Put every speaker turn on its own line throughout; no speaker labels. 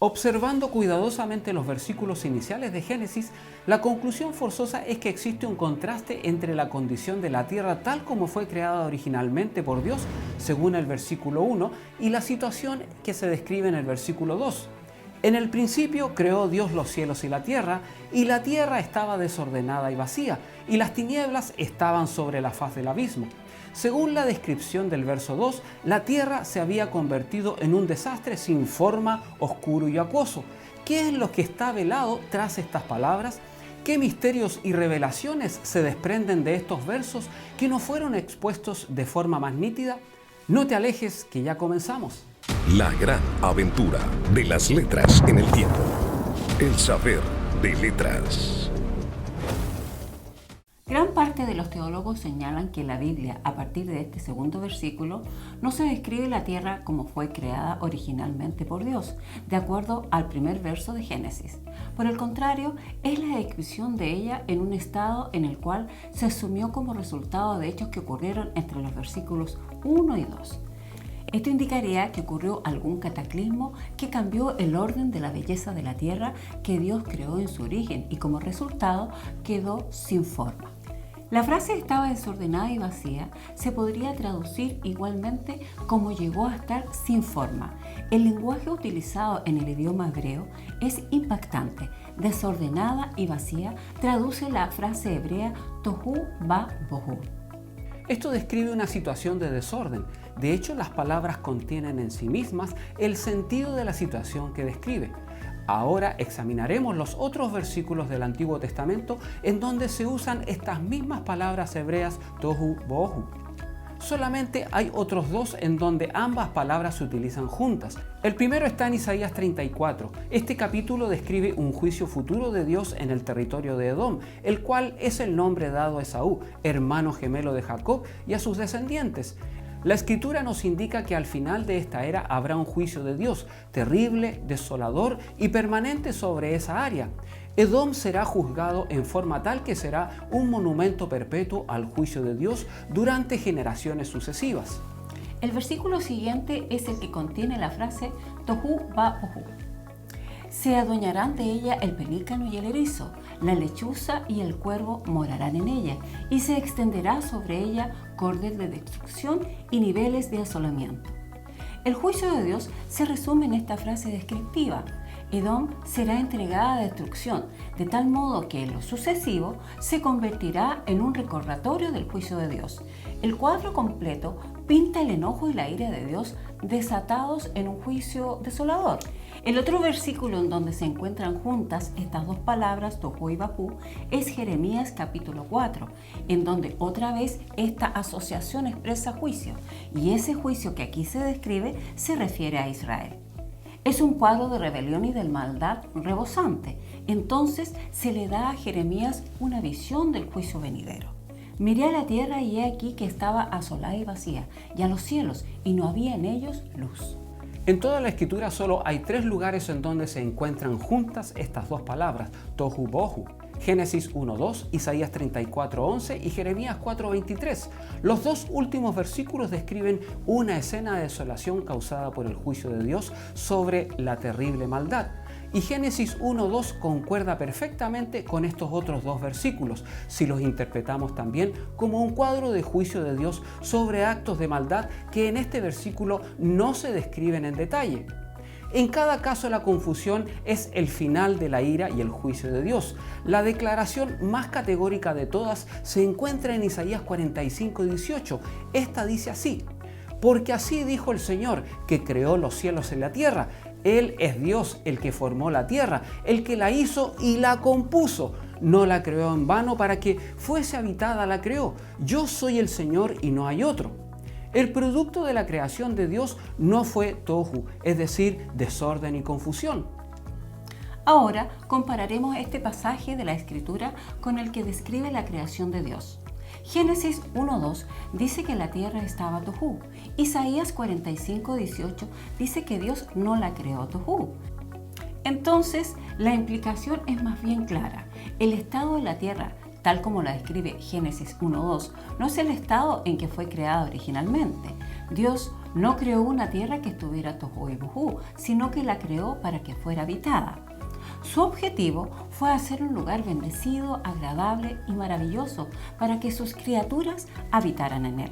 Observando cuidadosamente los versículos iniciales de Génesis, la conclusión forzosa es que existe un contraste entre la condición de la tierra tal como fue creada originalmente por Dios, según el versículo 1, y la situación que se describe en el versículo 2. En el principio creó Dios los cielos y la tierra estaba desordenada y vacía, y las tinieblas estaban sobre la faz del abismo. Según la descripción del verso 2, la tierra se había convertido en un desastre sin forma, oscuro y acuoso. ¿Qué es lo que está velado tras estas palabras? ¿Qué misterios y revelaciones se desprenden de estos versos que no fueron expuestos de forma más nítida? No te alejes, que ya comenzamos.
La gran aventura de las letras en el tiempo. El saber de letras.
Gran parte de los teólogos señalan que la Biblia, a partir de este segundo versículo, no se describe la tierra como fue creada originalmente por Dios, de acuerdo al primer verso de Génesis. Por el contrario, es la descripción de ella en un estado en el cual se asumió como resultado de hechos que ocurrieron entre los versículos 1 y 2. Esto indicaría que ocurrió algún cataclismo que cambió el orden de la belleza de la tierra que Dios creó en su origen y como resultado quedó sin forma. La frase estaba desordenada y vacía se podría traducir igualmente como llegó a estar sin forma. El lenguaje utilizado en el idioma hebreo es impactante. Desordenada y vacía traduce la frase hebrea tohu va bohu.
Esto describe una situación de desorden. De hecho, las palabras contienen en sí mismas el sentido de la situación que describe. Ahora examinaremos los otros versículos del Antiguo Testamento en donde se usan estas mismas palabras hebreas tohu bohu. Solamente hay otros dos en donde ambas palabras se utilizan juntas. El primero está en Isaías 34. Este capítulo describe un juicio futuro de Dios en el territorio de Edom, el cual es el nombre dado a Esaú, hermano gemelo de Jacob, y a sus descendientes. La Escritura nos indica que al final de esta era habrá un juicio de Dios, terrible, desolador y permanente sobre esa área. Edom será juzgado en forma tal que será un monumento perpetuo al juicio de Dios durante generaciones sucesivas.
El versículo siguiente es el que contiene la frase tohu va bohu. Se adueñarán de ella el pelícano y el erizo, la lechuza y el cuervo morarán en ella, y se extenderá sobre ella cordel de destrucción y niveles de asolamiento. El juicio de Dios se resume en esta frase descriptiva. Edom será entregada a destrucción, de tal modo que en lo sucesivo se convertirá en un recordatorio del juicio de Dios. El cuadro completo pinta el enojo y la ira de Dios desatados en un juicio desolador. El otro versículo en donde se encuentran juntas estas dos palabras, tohu y bohu, es Jeremías capítulo 4, en donde otra vez esta asociación expresa juicio, y ese juicio que aquí se describe se refiere a Israel. Es un cuadro de rebelión y de maldad rebosante. Entonces se le da a Jeremías una visión del juicio venidero. Miré a la tierra y he aquí que estaba asolada y vacía, y a los cielos, y no había en ellos luz.
En toda la Escritura solo hay 3 lugares en donde se encuentran juntas estas dos palabras, tohu bohu. Génesis 1:2, Isaías 34:11 y Jeremías 4:23. Los dos últimos versículos describen una escena de desolación causada por el juicio de Dios sobre la terrible maldad. Y Génesis 1:2 concuerda perfectamente con estos otros dos versículos, si los interpretamos también como un cuadro de juicio de Dios sobre actos de maldad que en este versículo no se describen en detalle. En cada caso la confusión es el final de la ira y el juicio de Dios. La declaración más categórica de todas se encuentra en Isaías 45:18. Esta dice así: porque así dijo el Señor, que creó los cielos y la tierra. Él es Dios, el que formó la tierra, el que la hizo y la compuso. No la creó en vano para que fuese habitada, la creó. Yo soy el Señor y no hay otro. El producto de la creación de Dios no fue tohu, es decir, desorden y confusión.
Ahora compararemos este pasaje de la Escritura con el que describe la creación de Dios. Génesis 1:2 dice que la tierra estaba tohu. Isaías 45:18 dice que Dios no la creó tohu. Entonces, la implicación es más bien clara. El estado de la tierra, tal como la describe Génesis 1:2, no es el estado en que fue creada originalmente. Dios no creó una tierra que estuviera tohu y bohu, sino que la creó para que fuera habitada. Su objetivo fue hacer un lugar bendecido, agradable y maravilloso para que sus criaturas habitaran en él.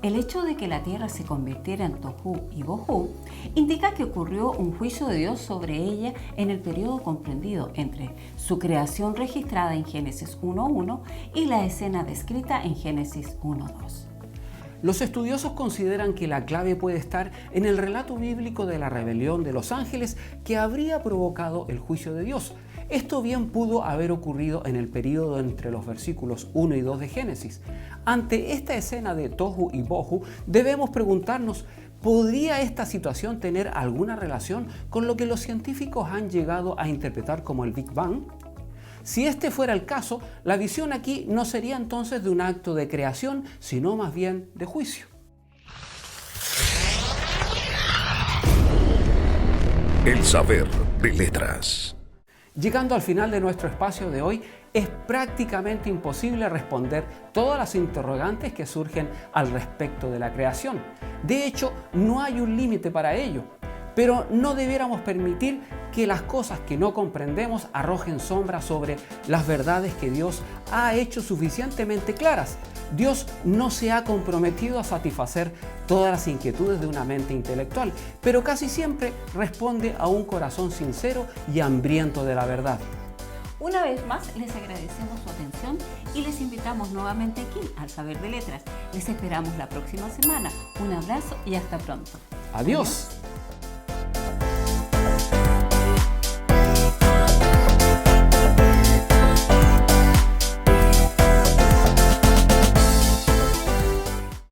El hecho de que la tierra se convirtiera en tohu y bohu indica que ocurrió un juicio de Dios sobre ella en el periodo comprendido entre su creación registrada en Génesis 1:1 y la escena descrita en Génesis 1:2.
Los estudiosos consideran que la clave puede estar en el relato bíblico de la rebelión de los ángeles que habría provocado el juicio de Dios. Esto bien pudo haber ocurrido en el período entre los versículos 1 y 2 de Génesis. Ante esta escena de tohu y bohu, debemos preguntarnos, ¿podría esta situación tener alguna relación con lo que los científicos han llegado a interpretar como el Big Bang? Si este fuera el caso, la visión aquí no sería entonces de un acto de creación, sino más bien de juicio.
El saber de letras.
Llegando al final de nuestro espacio de hoy, es prácticamente imposible responder todas las interrogantes que surgen al respecto de la creación. De hecho, no hay un límite para ello. Pero no debiéramos permitir que las cosas que no comprendemos arrojen sombra sobre las verdades que Dios ha hecho suficientemente claras. Dios no se ha comprometido a satisfacer todas las inquietudes de una mente intelectual, pero casi siempre responde a un corazón sincero y hambriento de la verdad.
Una vez más, les agradecemos su atención y les invitamos nuevamente aquí al Saber de Letras. Les esperamos la próxima semana. Un abrazo y hasta pronto.
Adiós.